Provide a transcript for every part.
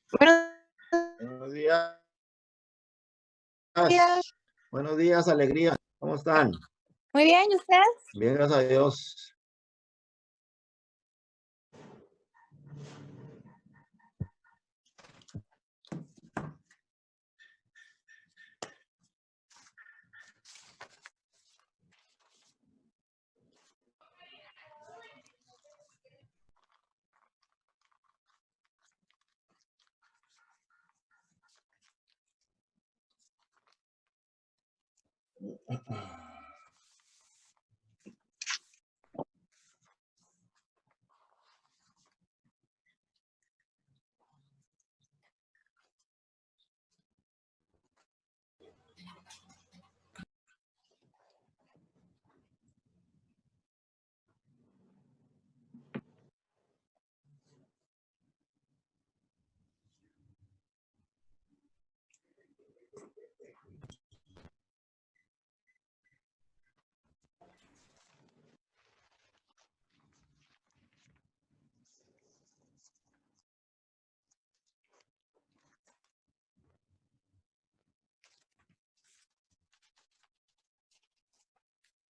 Buenos Buenos días. días. Buenos días, alegría. ¿Cómo están? Muy bien, ¿y usted? Bien, gracias a Dios.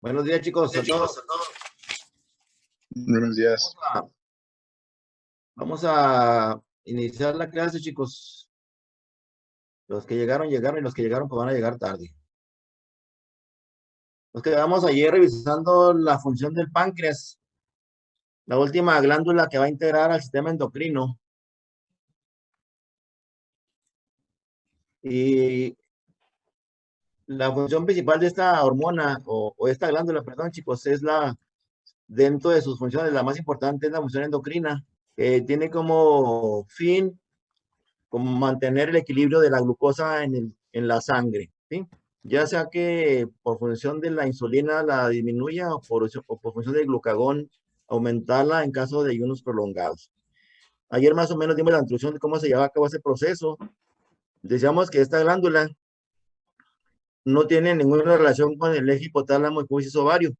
Buenos días, chicos, a todos. Buenos días. Vamos a iniciar la clase, chicos. Los que llegaron, llegaron, y los que llegaron pues van a llegar tarde. Nos quedamos ayer revisando la función del páncreas, la última glándula que va a integrar al sistema endocrino. Y la función principal de esta hormona, o esta glándula, perdón, chicos, es dentro de sus funciones, la más importante es la función endocrina, que tiene como fin como mantener el equilibrio de la glucosa en la sangre, ¿sí? Ya sea que por función de la insulina la disminuya o por función del glucagón aumentarla en caso de ayunos prolongados. Ayer más o menos dimos la instrucción de cómo se lleva a cabo ese proceso. Decíamos que esta glándula no tiene ninguna relación con el eje hipotálamo y hipófisis ovario.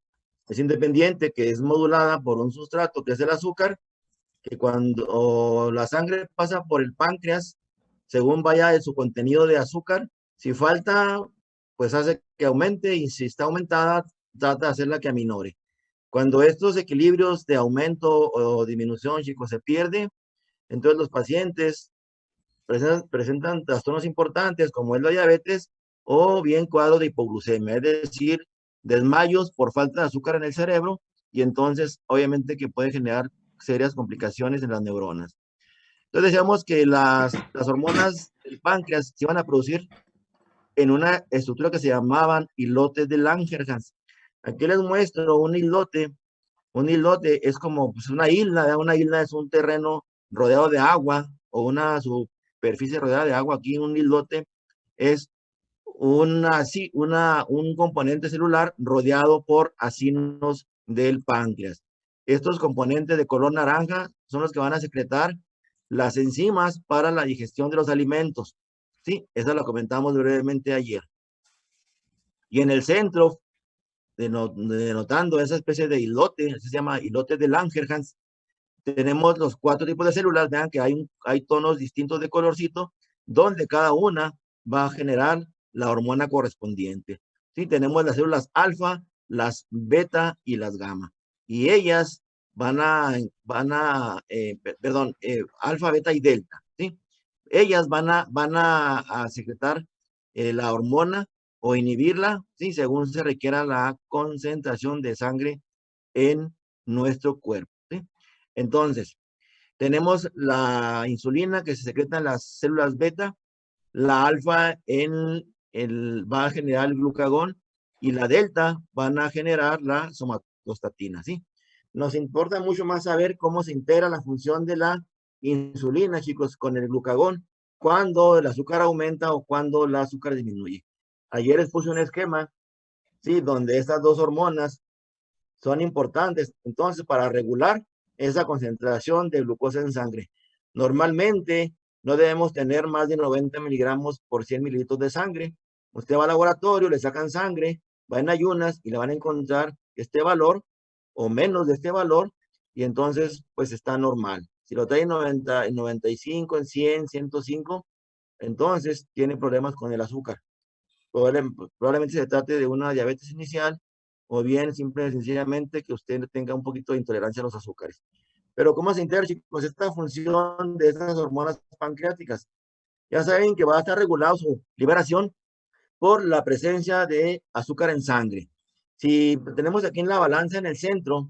Es independiente, que es modulada por un sustrato que es el azúcar, que cuando la sangre pasa por el páncreas, según vaya de su contenido de azúcar, si falta, pues hace que aumente, y si está aumentada, trata de hacerla que aminore. Cuando estos equilibrios de aumento o disminución, chicos, se pierden, entonces los pacientes presentan trastornos importantes como es la diabetes o bien cuadro de hipoglucemia, es decir, desmayos por falta de azúcar en el cerebro, y entonces obviamente que puede generar serias complicaciones en las neuronas. Entonces decíamos que las hormonas del páncreas se iban a producir en una estructura que se llamaban islotes de Langerhans. Aquí les muestro un islote. Un islote es como pues, una isla. Una isla es un terreno rodeado de agua o una superficie rodeada de agua. Aquí un islote es un componente celular rodeado por acinos del páncreas. Estos componentes de color naranja son los que van a secretar las enzimas para la digestión de los alimentos. Sí, esa la comentamos brevemente ayer. Y en el centro, denotando esa especie de islote, se llama islote de Langerhans, tenemos los 4 tipos de células. Vean que hay tonos distintos de colorcito, donde cada una va a generar la hormona correspondiente. Sí, tenemos las células alfa, las beta y las gamma. Y ellas alfa, beta y delta. ¿Sí? Ellas van a secretar la hormona o inhibirla, ¿sí? Según se requiera la concentración de sangre en nuestro cuerpo. ¿Sí? Entonces, tenemos la insulina que se secreta en las células beta, la alfa va a generar el glucagón, y la delta van a generar la somatostatina, ¿sí? Nos importa mucho más saber cómo se integra la función de la insulina, chicos, con el glucagón, cuando el azúcar aumenta o cuando el azúcar disminuye. Ayer les puse un esquema, ¿sí? Donde estas dos hormonas son importantes, entonces, para regular esa concentración de glucosa en sangre. Normalmente no debemos tener más de 90 miligramos por 100 mililitros de sangre. Usted va al laboratorio, le sacan sangre, va en ayunas y le van a encontrar este valor o menos de este valor, y entonces pues está normal. Si lo trae en 95, en 100, 105, entonces tiene problemas con el azúcar. Probablemente se trate de una diabetes inicial o bien simple y sencillamente que usted tenga un poquito de intolerancia a los azúcares. Pero ¿cómo se integra, chicos, esta función de estas hormonas pancreáticas? Ya saben que va a estar regulado su liberación por la presencia de azúcar en sangre. Si tenemos aquí en la balanza en el centro,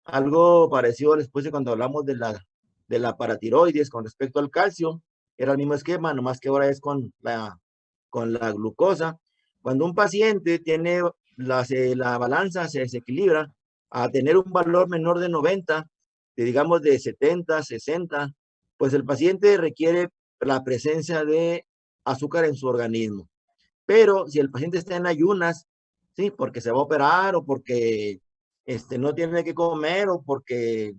algo parecido después de cuando hablamos de la paratiroides con respecto al calcio, era el mismo esquema, nomás que ahora es con la glucosa. Cuando un paciente tiene la balanza se desequilibra a tener un valor menor de 90, digamos de 70, 60, pues el paciente requiere la presencia de azúcar en su organismo. Pero si el paciente está en ayunas, sí, porque se va a operar o porque no tiene que comer o porque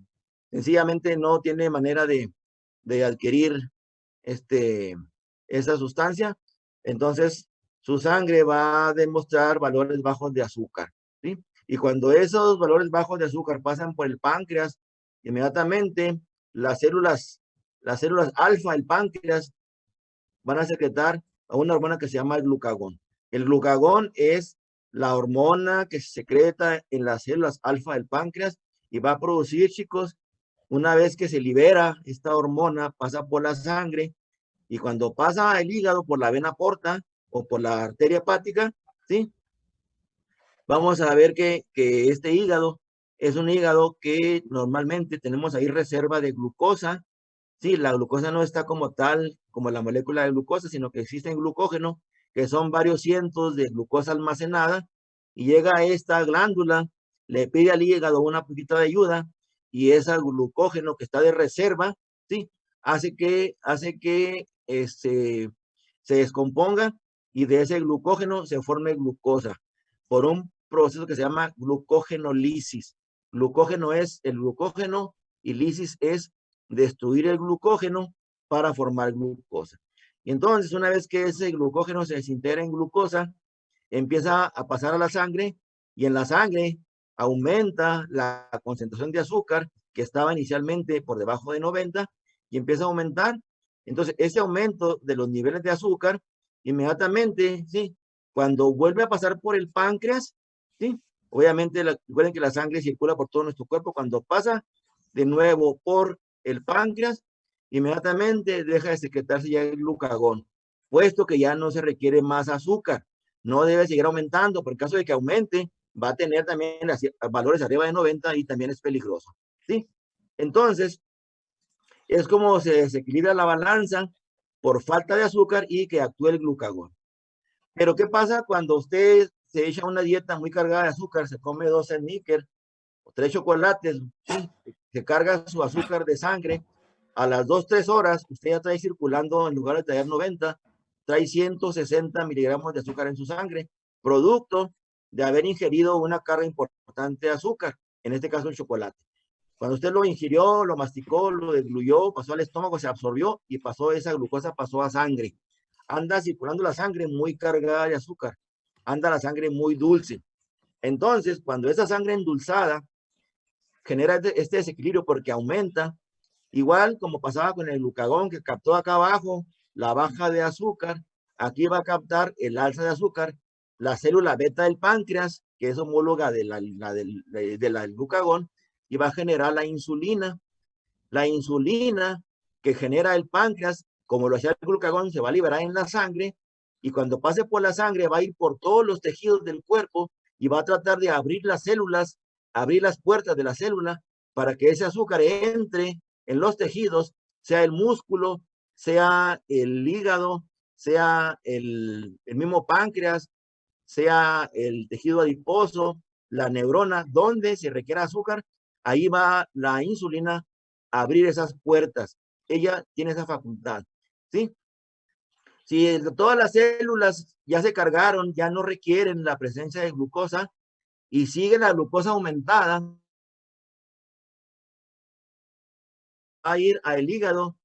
sencillamente no tiene manera de adquirir esa sustancia, entonces su sangre va a demostrar valores bajos de azúcar, ¿sí? Y cuando esos valores bajos de azúcar pasan por el páncreas, inmediatamente las células alfa del páncreas van a secretar a una hormona que se llama el glucagón. El glucagón es la hormona que se secreta en las células alfa del páncreas y va a producir, chicos, una vez que se libera esta hormona, pasa por la sangre y cuando pasa el hígado por la vena porta o por la arteria hepática, ¿sí? Vamos a ver que este hígado es un hígado que normalmente tenemos ahí reserva de glucosa. Sí, la glucosa no está como tal, como la molécula de glucosa, sino que existe en glucógeno, que son varios cientos de glucosa almacenada, y llega a esta glándula, le pide al hígado una poquita de ayuda, y ese glucógeno que está de reserva, sí, hace que se descomponga y de ese glucógeno se forme glucosa por un proceso que se llama glucógenolisis. Glucógeno es el glucógeno y lisis es destruir el glucógeno para formar glucosa. Y entonces, una vez que ese glucógeno se desintegra en glucosa, empieza a pasar a la sangre y en la sangre aumenta la concentración de azúcar que estaba inicialmente por debajo de 90 y empieza a aumentar. Entonces, ese aumento de los niveles de azúcar, inmediatamente, ¿sí? Cuando vuelve a pasar por el páncreas, ¿sí? Obviamente, recuerden que la sangre circula por todo nuestro cuerpo. Cuando pasa de nuevo por el páncreas, inmediatamente deja de secretarse ya el glucagón, puesto que ya no se requiere más azúcar. No debe seguir aumentando, por el caso de que aumente, va a tener también valores arriba de 90 y también es peligroso, ¿sí? Entonces, es como se desequilibra la balanza por falta de azúcar y que actúe el glucagón. Pero ¿qué pasa cuando usted se echa una dieta muy cargada de azúcar, se come 2 sneakers o 3 chocolates, ¿sí? Se carga su azúcar de sangre, a las 2, 3 horas, usted ya trae circulando, en lugar de traer 90, trae 160 miligramos de azúcar en su sangre, producto de haber ingerido una carga importante de azúcar, en este caso el chocolate. Cuando usted lo ingirió, lo masticó, lo degluyó, pasó al estómago, se absorbió y pasó esa glucosa, pasó a sangre. Anda circulando la sangre muy cargada de azúcar, anda la sangre muy dulce. Entonces, cuando esa sangre endulzada genera este desequilibrio porque aumenta, igual como pasaba con el glucagón que captó acá abajo la baja de azúcar, aquí va a captar el alza de azúcar, la célula beta del páncreas, que es homóloga de la glucagón, y va a generar la insulina. La insulina que genera el páncreas, como lo hacía el glucagón, se va a liberar en la sangre y cuando pase por la sangre va a ir por todos los tejidos del cuerpo y va a tratar de abrir las células, abrir las puertas de la célula para que ese azúcar entre en los tejidos, sea el músculo, sea el hígado, sea el mismo páncreas, sea el tejido adiposo, la neurona, donde se requiere azúcar, ahí va la insulina a abrir esas puertas. Ella tiene esa facultad, ¿sí? Si todas las células ya se cargaron, ya no requieren la presencia de glucosa y sigue la glucosa aumentada, va a ir al hígado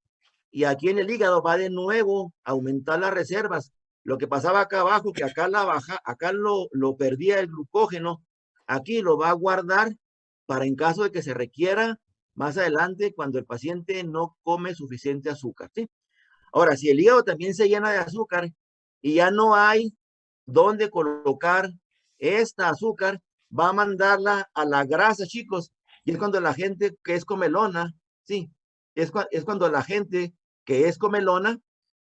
y aquí en el hígado va de nuevo a aumentar las reservas. Lo que pasaba acá abajo, que acá la baja, acá lo perdía el glucógeno, aquí lo va a guardar para en caso de que se requiera más adelante cuando el paciente no come suficiente azúcar, ¿sí? Ahora, si el hígado también se llena de azúcar y ya no hay dónde colocar esta azúcar, va a mandarla a la grasa, chicos. Y es cuando la gente que es comelona, sí, es cuando la gente que es comelona,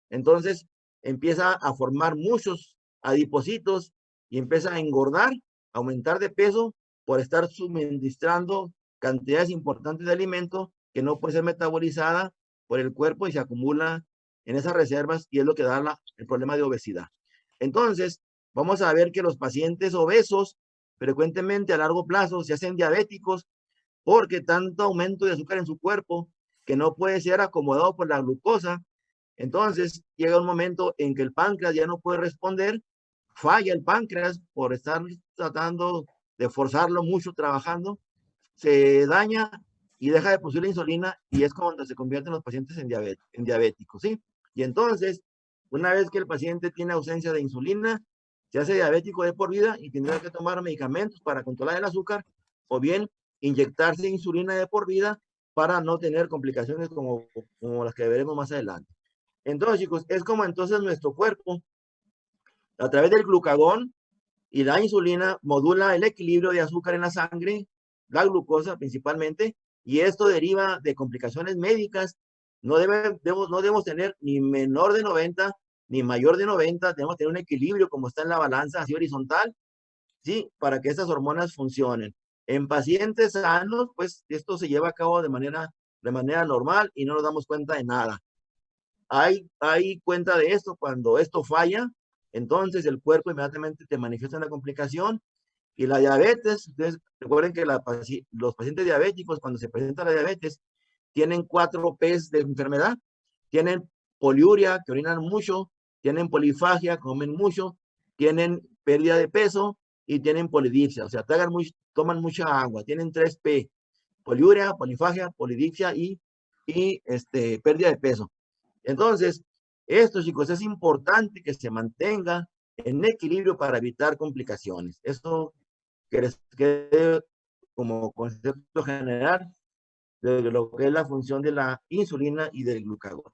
entonces empieza a formar muchos adipocitos y empieza a engordar, aumentar de peso por estar suministrando cantidades importantes de alimento que no puede ser metabolizada por el cuerpo y se acumula en esas reservas y es lo que da el problema de obesidad. Entonces, vamos a ver que los pacientes obesos frecuentemente a largo plazo se hacen diabéticos porque tanto aumento de azúcar en su cuerpo que no puede ser acomodado por la glucosa. Entonces llega un momento en que el páncreas ya no puede responder, falla el páncreas por estar tratando de forzarlo mucho trabajando, se daña y deja de producir la insulina y es cuando se convierten los pacientes en diabéticos, ¿sí? Y entonces, una vez que el paciente tiene ausencia de insulina, se hace diabético de por vida y tendrá que tomar medicamentos para controlar el azúcar o bien inyectarse insulina de por vida para no tener complicaciones como las que veremos más adelante. Entonces, chicos, es como entonces nuestro cuerpo, a través del glucagón y la insulina, modula el equilibrio de azúcar en la sangre, la glucosa principalmente, y esto deriva de complicaciones médicas. No debemos tener ni menor de 90 ni mayor de 90, debemos tener un equilibrio como está en la balanza, así horizontal, ¿sí? Para que estas hormonas funcionen. En pacientes sanos, pues esto se lleva a cabo de manera normal y no nos damos cuenta de nada. Hay cuenta de esto cuando esto falla, entonces el cuerpo inmediatamente te manifiesta una complicación y la diabetes. Entonces, recuerden que los pacientes diabéticos, cuando se presenta la diabetes, tienen 4 P's de enfermedad. Tienen poliuria, que orinan mucho, tienen polifagia, comen mucho, tienen pérdida de peso y tienen polidipsia, o sea, toman mucha agua. Tienen 3 P: poliuria, polifagia, polidipsia y pérdida de peso. Entonces, esto, chicos, es importante que se mantenga en equilibrio para evitar complicaciones. Eso que les quede como concepto general de lo que es la función de la insulina y del glucagón.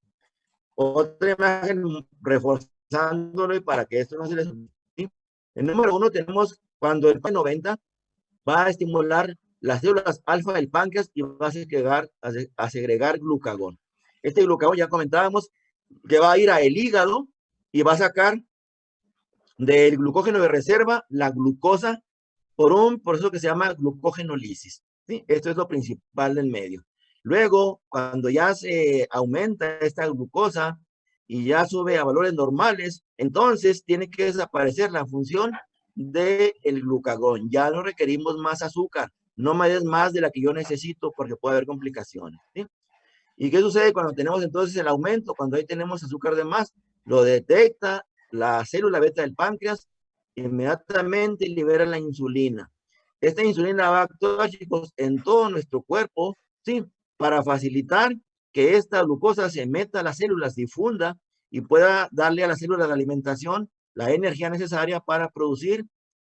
Otra imagen reforzándolo y para que esto no se les olvide. En número 1 tenemos cuando el P90 va a estimular las células alfa del páncreas y va a segregar glucagón. Este glucagón ya comentábamos que va a ir al hígado y va a sacar del glucógeno de reserva la glucosa por un proceso que se llama glucógenolisis, ¿sí? Esto es lo principal del medio. Luego, cuando ya se aumenta esta glucosa y ya sube a valores normales, entonces tiene que desaparecer la función del glucagón. Ya no requerimos más azúcar, no me des más de la que yo necesito porque puede haber complicaciones, ¿sí? ¿Y qué sucede cuando tenemos entonces el aumento? Cuando ahí tenemos azúcar de más, lo detecta la célula beta del páncreas, inmediatamente libera la insulina. Esta insulina va a actuar, chicos, en todo nuestro cuerpo, ¿sí? Para facilitar que esta glucosa se meta a las células, difunda y pueda darle a las células de alimentación la energía necesaria para producir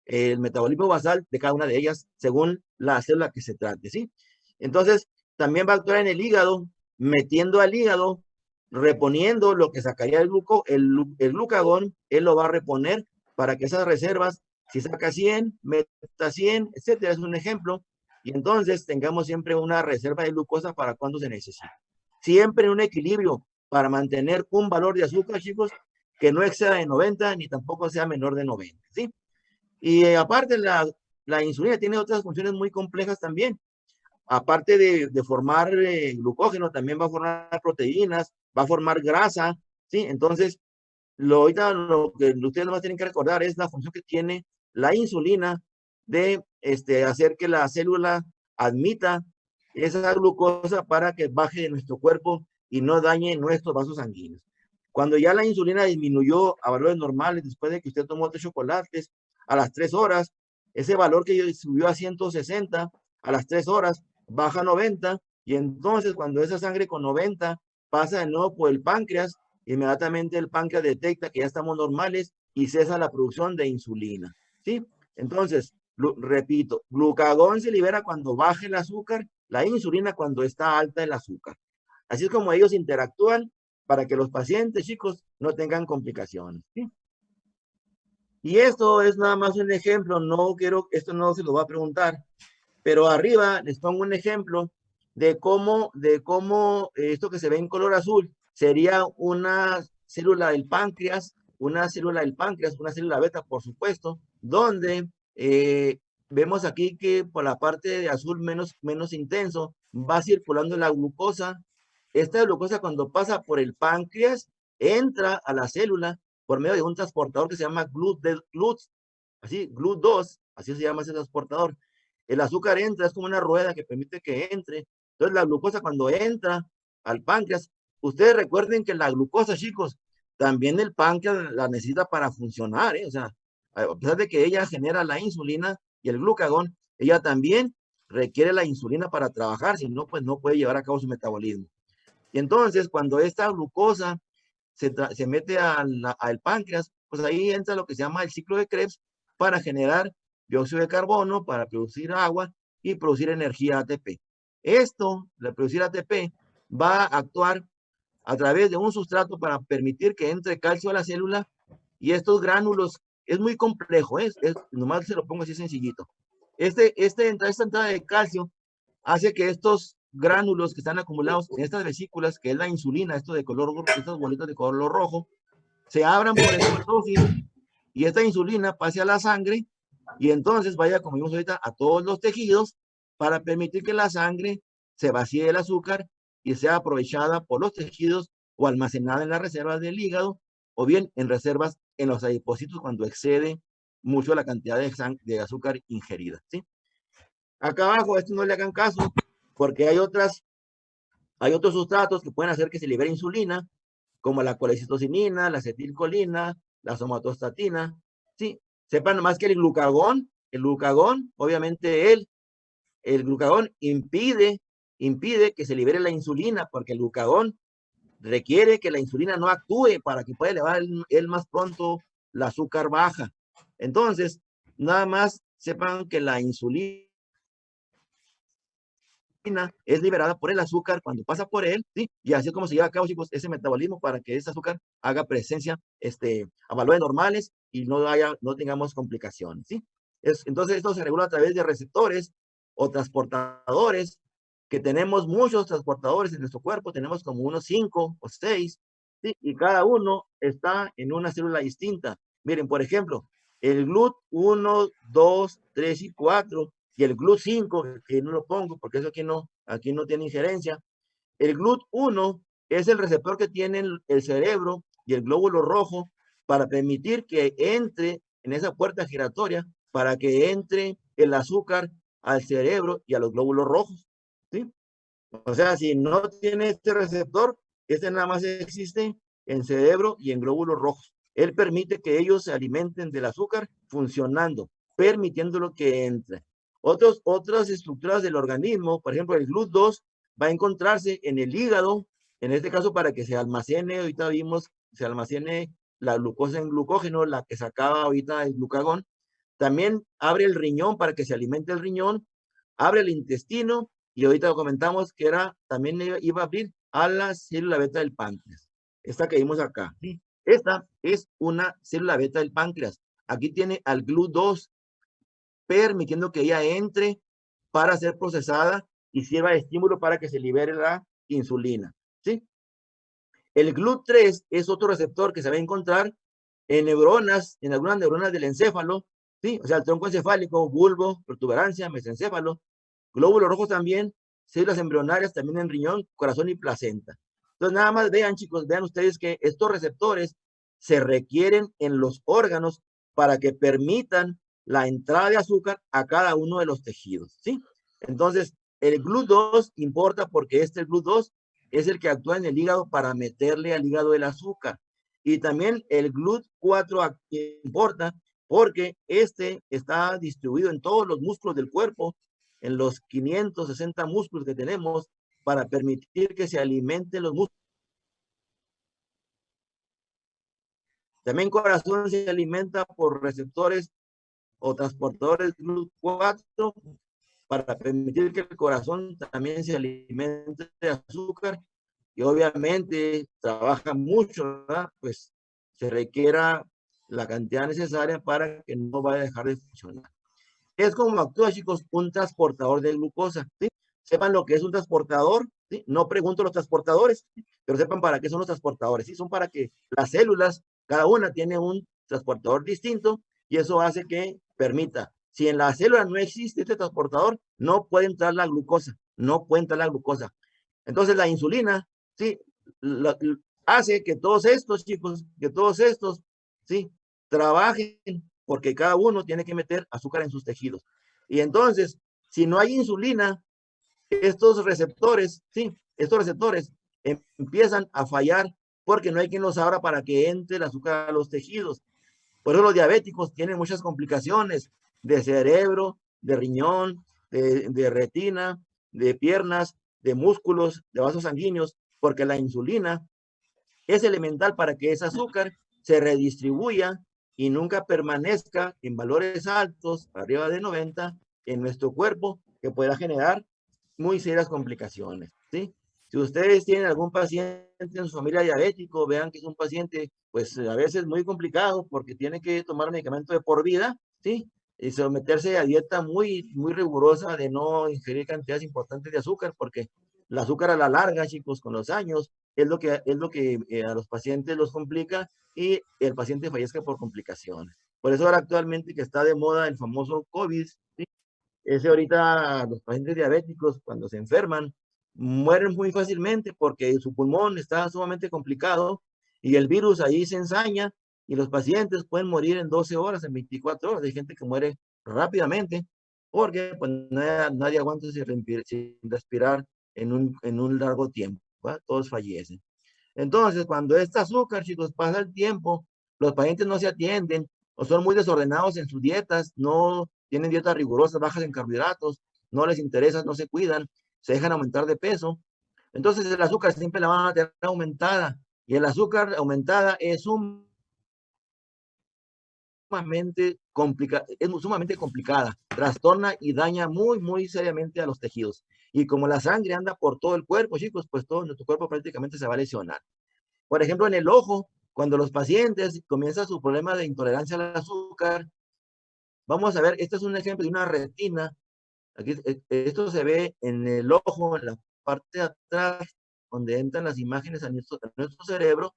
el metabolismo basal de cada una de ellas según la célula que se trate, ¿sí? Entonces, también va a actuar en el hígado, metiendo al hígado, reponiendo lo que sacaría el glucagón, él lo va a reponer para que esas reservas, si saca 100, meta 100, etcétera, es un ejemplo, y entonces tengamos siempre una reserva de glucosa para cuando se necesite. Siempre en un equilibrio para mantener un valor de azúcar, chicos, que no exceda de 90 ni tampoco sea menor de 90, ¿sí? Y aparte, la insulina tiene otras funciones muy complejas también. Aparte de formar glucógeno, también va a formar proteínas, va a formar grasa, ¿sí? Entonces, ahorita lo que ustedes más tienen que recordar es la función que tiene la insulina de hacer que la célula admita esa glucosa para que baje de nuestro cuerpo y no dañe nuestros vasos sanguíneos. Cuando ya la insulina disminuyó a valores normales después de que usted tomó 3 chocolates a las 3 horas, ese valor que subió a 160 a las 3 horas baja a 90 y entonces cuando esa sangre con 90 pasa de nuevo por el páncreas, inmediatamente el páncreas detecta que ya estamos normales y cesa la producción de insulina, ¿sí? Entonces, repito, glucagón se libera cuando baje el azúcar la insulina cuando está alta el azúcar. Así es como ellos interactúan para que los pacientes, chicos, no tengan complicaciones. ¿Sí? Y esto es nada más un ejemplo, no quiero, esto no se lo va a preguntar, pero arriba les pongo un ejemplo de cómo esto que se ve en color azul sería una célula del páncreas, una célula del páncreas, una célula beta, por supuesto, donde vemos aquí que por la parte de azul menos intenso va circulando la glucosa. Esta glucosa cuando pasa por el páncreas entra a la célula por medio de un transportador que se llama GLUT2, así, GLUT2, así se llama ese transportador. El azúcar entra, es como una rueda que permite que entre. Entonces la glucosa cuando entra al páncreas, ustedes recuerden que la glucosa, chicos, también el páncreas la necesita para funcionar, ¿eh? O sea, a pesar de que ella genera la insulina y el glucagón, ella también requiere la insulina para trabajar, si no, pues no puede llevar a cabo su metabolismo. Y entonces, cuando esta glucosa se mete al páncreas, pues ahí entra lo que se llama el ciclo de Krebs para generar dióxido de carbono, para producir agua y producir energía ATP. Esto, la producir ATP, va a actuar a través de un sustrato para permitir que entre calcio a la célula y estos gránulos, es muy complejo, nomás se lo pongo así sencillito. Esta entrada de calcio hace que estos gránulos que están acumulados en estas vesículas, que es la insulina, estas bolitas de color rojo, se abran por hematosis y esta insulina pase a la sangre y entonces vaya, como vimos ahorita, a todos los tejidos para permitir que la sangre se vacíe el azúcar y sea aprovechada por los tejidos o almacenada en las reservas del hígado o bien en reservas en los adipocitos cuando excede mucho la cantidad de azúcar ingerida, ¿sí? Acá abajo, esto no le hagan caso, porque hay otros sustratos que pueden hacer que se libere insulina, como la colecistocinina, la acetilcolina, la somatostatina, ¿sí? Sepan nomás que el glucagón, obviamente el glucagón impide que se libere la insulina, porque el glucagón requiere que la insulina no actúe para que pueda elevar él más pronto la azúcar baja. Entonces, nada más sepan que la insulina es liberada por el azúcar cuando pasa por él, ¿sí? Y así es como se lleva a cabo, chicos, ese metabolismo para que ese azúcar haga presencia a valores normales y no tengamos complicaciones, ¿sí? Entonces, esto se regula a través de receptores o transportadores, que tenemos muchos transportadores en nuestro cuerpo, tenemos como unos 5 o 6, ¿sí? Y cada uno está en una célula distinta. Miren, por ejemplo, el GLUT1, 2, 3 y 4 y el GLUT5, que no lo pongo porque eso aquí no tiene injerencia. El GLUT1 es el receptor que tiene el cerebro y el glóbulo rojo para permitir que entre en esa puerta giratoria, para que entre el azúcar al cerebro y a los glóbulos rojos, ¿sí? O sea, si no tiene este receptor, este nada más existe en cerebro y en glóbulos rojos. Él permite que ellos se alimenten del azúcar funcionando, permitiéndolo que entre. Otras estructuras del organismo, por ejemplo, el GLUT2 va a encontrarse en el hígado, en este caso para que se almacene, ahorita vimos, se almacene la glucosa en glucógeno, la que sacaba ahorita el glucagón. También abre el riñón para que se alimente el riñón, abre el intestino y ahorita lo comentamos que también iba a abrir a la célula beta del páncreas. Esta que vimos acá. ¿Sí? Esta es una célula beta del páncreas. Aquí tiene al GLUT2, permitiendo que ella entre para ser procesada y sirva de estímulo para que se libere la insulina. ¿Sí? El GLUT3 es otro receptor que se va a encontrar en neuronas, en algunas neuronas del encéfalo, ¿sí? O sea, el tronco encefálico, bulbo, protuberancia, mesencéfalo, glóbulos rojos también, células embrionarias también en riñón, corazón y placenta. Entonces, nada más vean, chicos, vean ustedes que estos receptores se requieren en los órganos para que permitan la entrada de azúcar a cada uno de los tejidos, ¿sí? Entonces, el GLUT2 importa porque el GLUT2 es el que actúa en el hígado para meterle al hígado el azúcar. Y también el GLUT4 importa porque este está distribuido en todos los músculos del cuerpo, en los 560 músculos que tenemos, para permitir que se alimenten los músculos. También el corazón se alimenta por receptores o transportadores GLUT4 para permitir que el corazón también se alimente de azúcar y obviamente trabaja mucho, ¿verdad? Pues se requiera la cantidad necesaria para que no vaya a dejar de funcionar. Es como actúa, chicos, un transportador de glucosa, ¿sí? Sepan lo que es un transportador, ¿sí? No pregunto los transportadores, ¿sí? Pero sepan para qué son los transportadores, ¿sí? Son para que las células, cada una tiene un transportador distinto y eso hace que permita. Si en la célula no existe este transportador, no puede entrar la glucosa, no puede entrar la glucosa. Entonces la insulina, ¿sí? Hace que todos estos, chicos, que todos estos, ¿sí? Trabajen porque cada uno tiene que meter azúcar en sus tejidos. Y entonces, si no hay insulina, estos receptores, sí, estos receptores empiezan a fallar porque no hay quien los abra para que entre el azúcar a los tejidos. Por eso los diabéticos tienen muchas complicaciones de cerebro, de riñón, de retina, de piernas, de músculos, de vasos sanguíneos, porque la insulina es elemental para que ese azúcar se redistribuya y nunca permanezca en valores altos, arriba de 90, en nuestro cuerpo, que pueda generar muy serias complicaciones, ¿sí? Si ustedes tienen algún paciente en su familia diabético, vean que es un paciente, pues a veces muy complicado porque tiene que tomar medicamento de por vida, ¿sí? Y someterse a dieta muy rigurosa de no ingerir cantidades importantes de azúcar, porque el azúcar a la larga, chicos, con los años, es lo que a los pacientes los complica y el paciente fallezca por complicaciones. Por eso ahora actualmente que está de moda el famoso COVID, ¿sí? Ese ahorita los pacientes diabéticos cuando se enferman mueren muy fácilmente porque su pulmón está sumamente complicado y el virus ahí se ensaña y los pacientes pueden morir en 12 horas, en 24 horas. Hay gente que muere rápidamente porque pues, nadie aguanta sin respirar en un largo tiempo, ¿va? Todos fallecen. Entonces, cuando este azúcar, chicos, pasa el tiempo, los pacientes no se atienden o son muy desordenados en sus dietas, no tienen dietas rigurosas, bajas en carbohidratos, no les interesa, no se cuidan, se dejan aumentar de peso. Entonces, el azúcar siempre la van a tener aumentada y el azúcar aumentada es sumamente complicada, trastorna y daña muy seriamente a los tejidos. Y como la sangre anda por todo el cuerpo, chicos, pues todo nuestro cuerpo prácticamente se va a lesionar. Por ejemplo, en el ojo, cuando los pacientes comienzan su problema de intolerancia al azúcar, vamos a ver, este es un ejemplo de una retina. Aquí, esto se ve en el ojo, en la parte de atrás, donde entran las imágenes a nuestro cerebro.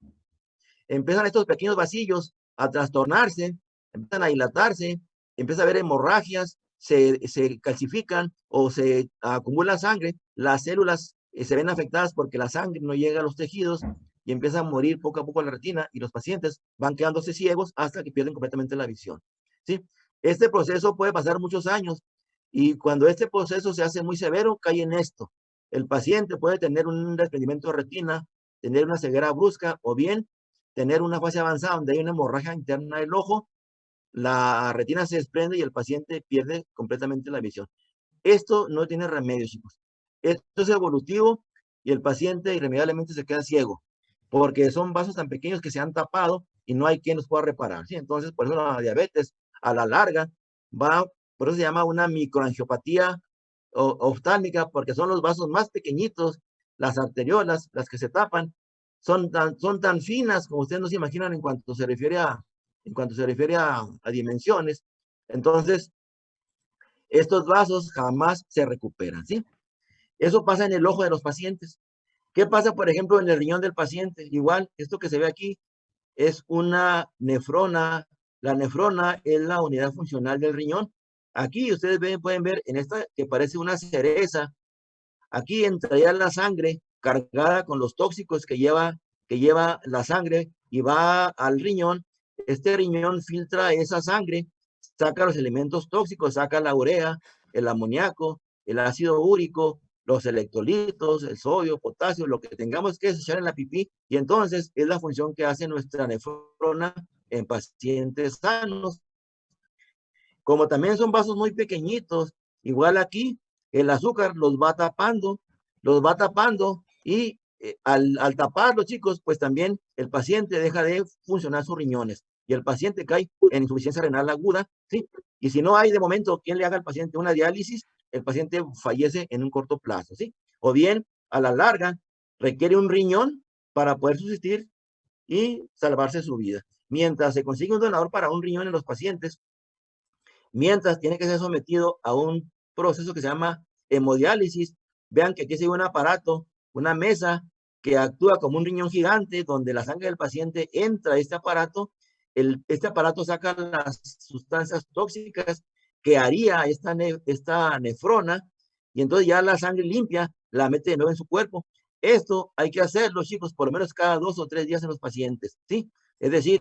Empiezan estos pequeños vasillos a trastornarse, empiezan a dilatarse, empieza a haber hemorragias, se calcifican o se acumula sangre, las células se ven afectadas porque la sangre no llega a los tejidos y empieza a morir poco a poco la retina y los pacientes van quedándose ciegos hasta que pierden completamente la visión, ¿sí? Este proceso puede pasar muchos años y cuando este proceso se hace muy severo, cae en esto. El paciente puede tener un desprendimiento de retina, tener una ceguera brusca o bien tener una fase avanzada donde hay una hemorragia interna del ojo, la retina se desprende y el paciente pierde completamente la visión. Esto no tiene remedio, chicos. Esto es evolutivo y el paciente irremediablemente se queda ciego, porque son vasos tan pequeños que se han tapado y no hay quien los pueda reparar, ¿sí? Entonces, por eso la diabetes a la larga por eso se llama una microangiopatía oftálmica, porque son los vasos más pequeñitos, las arteriolas, las que se tapan, son tan finas como ustedes no se imaginan en cuanto se refiere a dimensiones. Entonces, estos vasos jamás se recuperan, ¿sí? Eso pasa en el ojo de los pacientes. ¿Qué pasa, por ejemplo, en el riñón del paciente? Igual, esto que se ve aquí es una nefrona. La nefrona es la unidad funcional del riñón. Aquí ustedes pueden ver en esta que parece una cereza. Aquí entraría la sangre cargada con los tóxicos que lleva la sangre y va al riñón. Este riñón filtra esa sangre, saca los elementos tóxicos, saca la urea, el amoníaco, el ácido úrico, los electrolitos, el sodio, potasio, lo que tengamos que echar en la pipí. Y entonces es la función que hace nuestra nefrona en pacientes sanos. Como también son vasos muy pequeñitos, igual aquí el azúcar los va tapando y al taparlo, chicos, pues también el paciente deja de funcionar sus riñones y el paciente cae en insuficiencia renal aguda, ¿sí? Y si no hay de momento quien le haga al paciente una diálisis, el paciente fallece en un corto plazo, ¿sí? O bien, a la larga, requiere un riñón para poder subsistir y salvarse su vida. Mientras se consigue un donador para un riñón en los pacientes, mientras tiene que ser sometido a un proceso que se llama hemodiálisis. Vean que aquí se ve un aparato, una mesa que actúa como un riñón gigante donde la sangre del paciente entra a este aparato. Este aparato saca las sustancias tóxicas que haría esta nefrona y entonces ya la sangre limpia la mete de nuevo en su cuerpo. Esto hay que hacerlo, chicos, por lo menos cada 2 o 3 días en los pacientes, ¿sí? Es decir,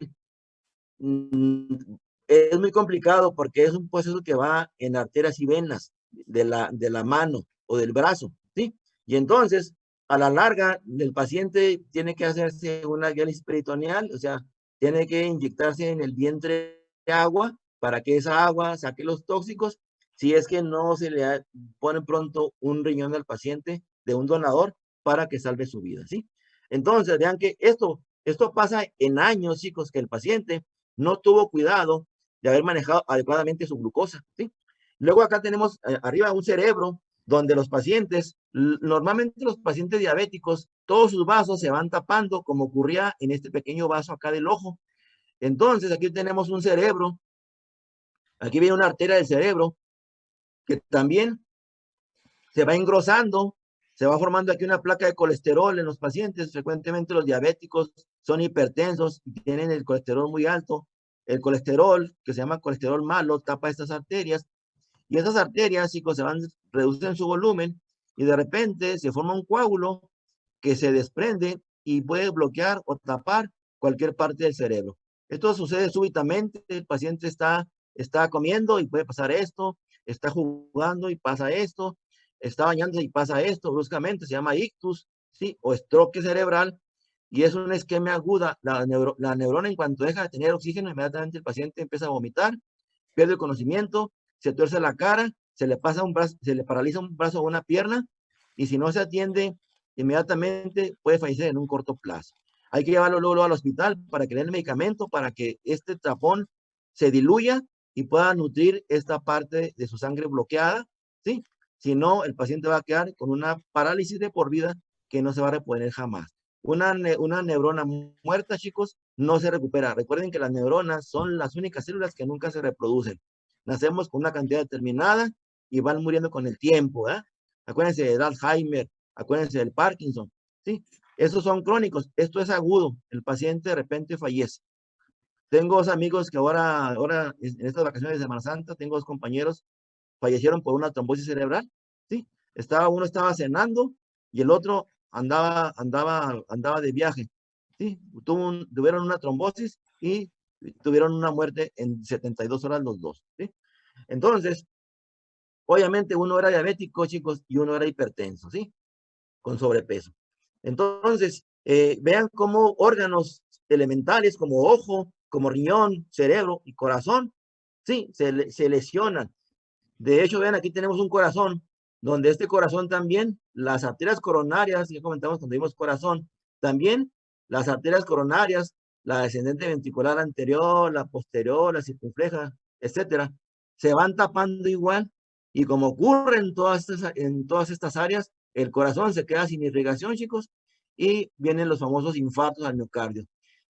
es muy complicado porque es un proceso que va en arterias y venas de la mano o del brazo, ¿sí? Y entonces, a la larga, el paciente tiene que hacerse una diálisis peritoneal, o sea, tiene que inyectarse en el vientre agua para que esa agua saque los tóxicos, si es que no se le pone pronto un riñón al paciente de un donador para que salve su vida, ¿sí? Entonces, vean que esto pasa en años, chicos, que el paciente no tuvo cuidado de haber manejado adecuadamente su glucosa, ¿sí? Luego acá tenemos arriba un cerebro donde los pacientes, normalmente los pacientes diabéticos, todos sus vasos se van tapando como ocurría en este pequeño vaso acá del ojo. Entonces aquí tenemos un cerebro, aquí viene una arteria del cerebro que también se va engrosando, se va formando aquí una placa de colesterol en los pacientes. Frecuentemente los diabéticos son hipertensos y tienen el colesterol muy alto. El colesterol, que se llama colesterol malo, tapa estas arterias y esas arterias, chicos, se van, reducen su volumen y de repente se forma un coágulo que se desprende y puede bloquear o tapar cualquier parte del cerebro. Esto sucede súbitamente, el paciente está comiendo y puede pasar esto, está jugando y pasa esto, está bañándose y pasa esto bruscamente, se llama ictus, ¿sí? O estroque cerebral, y es una isquemia aguda. La neurona, en cuanto deja de tener oxígeno, inmediatamente el paciente empieza a vomitar, pierde el conocimiento, se tuerce la cara, se le pasa un brazo, se le paraliza un brazo o una pierna, y si no se atiende inmediatamente puede fallecer en un corto plazo. Hay que llevarlo luego al hospital para que le den el medicamento para que este tapón se diluya y pueda nutrir esta parte de su sangre bloqueada, ¿sí? Si no, el paciente va a quedar con una parálisis de por vida que no se va a reponer jamás. Una neurona muerta, chicos, no se recupera. Recuerden que las neuronas son las únicas células que nunca se reproducen. Nacemos con una cantidad determinada y van muriendo con el tiempo, ¿eh? Acuérdense del Alzheimer, acuérdense del Parkinson, ¿sí? Estos son crónicos, esto es agudo, el paciente de repente fallece. Tengo dos amigos que ahora en estas vacaciones de Semana Santa, tengo dos compañeros, fallecieron por una trombosis cerebral, ¿sí? Uno estaba cenando y el otro andaba de viaje, ¿sí? Tuvieron una trombosis y tuvieron una muerte en 72 horas los dos, ¿sí? Entonces, obviamente uno era diabético, chicos, y uno era hipertenso, ¿sí? Con sobrepeso. Entonces, vean cómo órganos elementales como ojo, como riñón, cerebro y corazón, sí, se lesionan. De hecho, vean, aquí tenemos un corazón, donde este corazón también, las arterias coronarias, ya comentamos cuando vimos corazón, también las arterias coronarias, la descendente ventricular anterior, la posterior, la circunfleja, etcétera, se van tapando igual. Y como ocurre en todas estas áreas, el corazón se queda sin irrigación, chicos, y vienen los famosos infartos al miocardio.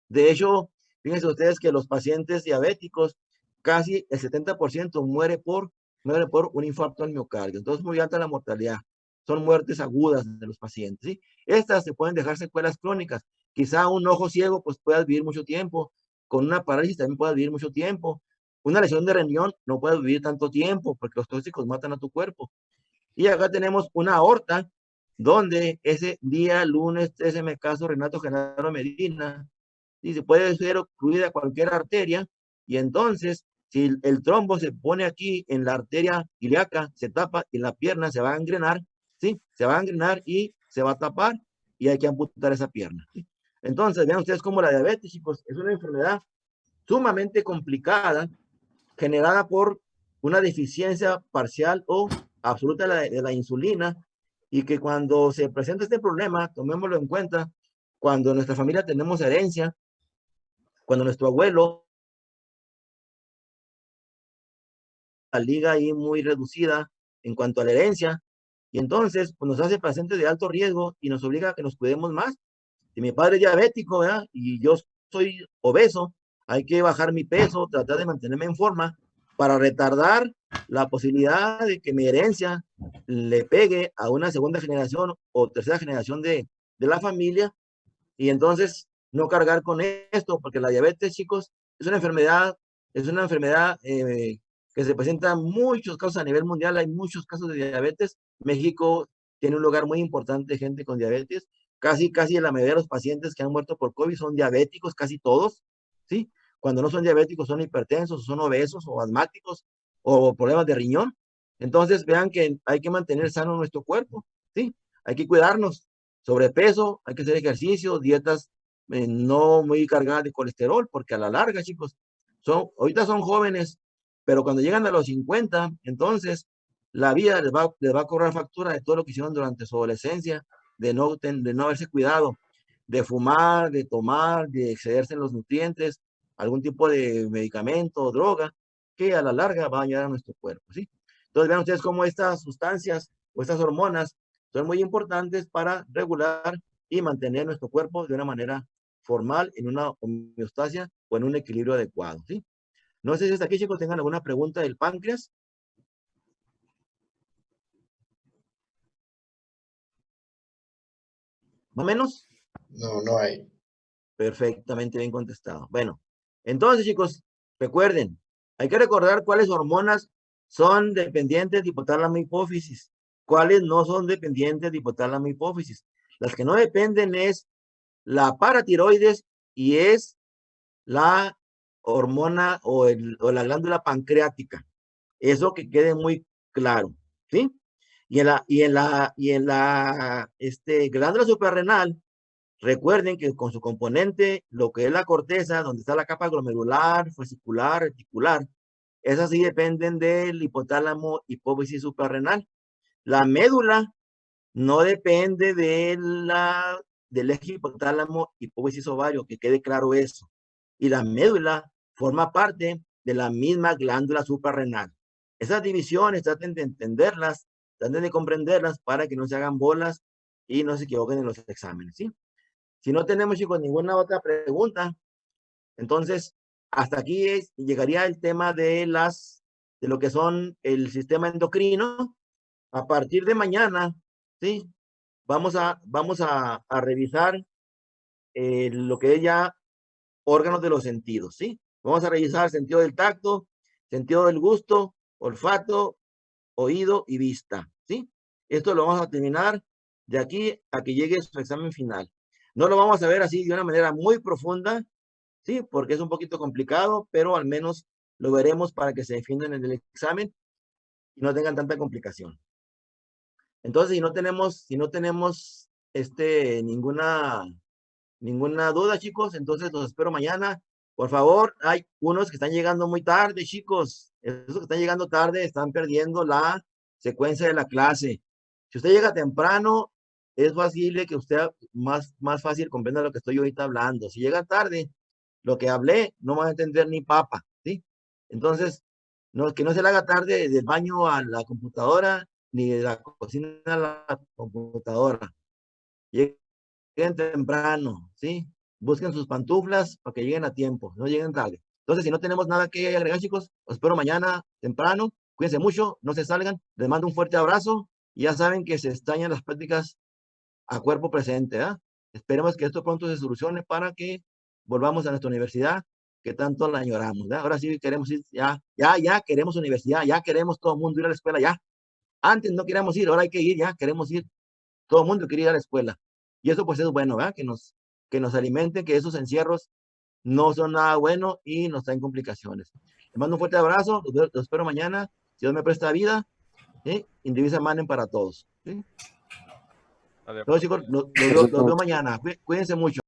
De hecho, fíjense ustedes que los pacientes diabéticos, casi el 70% muere por un infarto al miocardio. Entonces, muy alta la mortalidad. Son muertes agudas de los pacientes, ¿sí? Estas se pueden dejar secuelas crónicas. Quizá un ojo ciego, pues pueda vivir mucho tiempo. Con una parálisis también puede vivir mucho tiempo. Una lesión de riñón no puede vivir tanto tiempo porque los tóxicos matan a tu cuerpo. Y acá tenemos una aorta donde ese día, lunes 13, me caso Renato Genaro Medina, y se puede ser ocluida cualquier arteria, y entonces, si el trombo se pone aquí en la arteria ilíaca, se tapa y la pierna se va a engrenar, ¿sí? Se va a engrenar y se va a tapar y hay que amputar esa pierna, ¿sí? Entonces, vean ustedes cómo la diabetes, chicos, es una enfermedad sumamente complicada, generada por una deficiencia parcial o absoluta de la insulina, y que cuando se presenta este problema, tomémoslo en cuenta, cuando en nuestra familia tenemos herencia, cuando nuestro abuelo, la liga ahí muy reducida, en cuanto a la herencia, y entonces pues, nos hace pacientes de alto riesgo y nos obliga a que nos cuidemos más. Si mi padre es diabético, ¿verdad? Y yo soy obeso, hay que bajar mi peso, tratar de mantenerme en forma para retardar la posibilidad de que mi herencia le pegue a una segunda generación o tercera generación de la familia y entonces no cargar con esto, porque la diabetes, chicos, es una enfermedad que se presenta en muchos casos a nivel mundial, hay muchos casos de diabetes. México tiene un lugar muy importante de gente con diabetes, casi la mayoría de los pacientes que han muerto por COVID son diabéticos, casi todos, ¿sí? Cuando no son diabéticos son hipertensos, son obesos o asmáticos o problemas de riñón. Entonces vean que hay que mantener sano nuestro cuerpo, ¿sí? Hay que cuidarnos, sobrepeso, hay que hacer ejercicio, dietas no muy cargadas de colesterol, porque a la larga, chicos, ahorita son jóvenes, pero cuando llegan a los 50, entonces la vida les va a cobrar factura de todo lo que hicieron durante su adolescencia, de no haberse cuidado, de fumar, de tomar, de excederse en los nutrientes, algún tipo de medicamento o droga, que a la larga va a dañar a nuestro cuerpo, ¿sí? Entonces vean ustedes cómo estas sustancias o estas hormonas son muy importantes para regular y mantener nuestro cuerpo de una manera formal, en una homeostasia o en un equilibrio adecuado, ¿sí? No sé si hasta aquí, chicos, tengan alguna pregunta del páncreas. ¿Más o menos? No, no hay. Perfectamente bien contestado. Bueno, entonces, chicos, recuerden, hay que recordar cuáles hormonas son dependientes de hipotálamo y hipófisis, cuáles no son dependientes de hipotálamo y hipófisis. Las que no dependen es la paratiroides y es la hormona o la glándula pancreática. Eso que quede muy claro, ¿sí? Y en la glándula suprarrenal, recuerden que con su componente, lo que es la corteza, donde está la capa glomerular, fascicular, reticular, esas sí dependen del hipotálamo, hipófisis suprarrenal. La médula no depende del eje hipotálamo, hipófisis ovario, que quede claro eso. Y la médula forma parte de la misma glándula suprarrenal. Esas divisiones traten de entenderlas, traten de comprenderlas para que no se hagan bolas y no se equivoquen en los exámenes, ¿sí? Si no tenemos, chicos, ninguna otra pregunta, entonces hasta aquí llegaría el tema de lo que son el sistema endocrino. A partir de mañana, ¿sí? Vamos a revisar lo que es ya órganos de los sentidos, ¿sí? Vamos a revisar sentido del tacto, sentido del gusto, olfato, oído y vista, ¿sí? Esto lo vamos a terminar de aquí a que llegue su examen final. No lo vamos a ver así de una manera muy profunda, ¿sí? Porque es un poquito complicado, pero al menos lo veremos para que se defiendan en el examen y no tengan tanta complicación. Entonces, si no tenemos ninguna duda, chicos, entonces los espero mañana. Por favor, hay unos que están llegando muy tarde, chicos. Esos que están llegando tarde están perdiendo la secuencia de la clase. Si usted llega temprano, es fácil que usted más fácil comprenda lo que estoy ahorita hablando. Si llega tarde, lo que hablé no va a entender ni papa, ¿sí? Entonces, que no se le haga tarde del baño a la computadora, ni de la cocina a la computadora. Lleguen temprano, ¿sí? Busquen sus pantuflas para que lleguen a tiempo, no lleguen tarde. Entonces, si no tenemos nada que agregar, chicos, os espero mañana temprano. Cuídense mucho, no se salgan. Les mando un fuerte abrazo. Y ya saben que se extrañan las prácticas a cuerpo presente, ¿eh? Esperemos que esto pronto se solucione para que volvamos a nuestra universidad que tanto la añoramos, ¿eh? Ahora sí queremos ir, ya queremos universidad, ya queremos todo el mundo ir a la escuela, ya. Antes no queríamos ir, ahora hay que ir, ya queremos ir. Todo el mundo quiere ir a la escuela. Y eso pues es bueno, ¿verdad? Que nos alimenten, que esos encierros no son nada bueno y nos traen complicaciones. Les mando un fuerte abrazo, los espero mañana, si Dios me presta vida, ¿sí? Indivisa Manen para todos, ¿sí? Vale, Todos chicos, los veo Perfecto. mañana, cuídense mucho.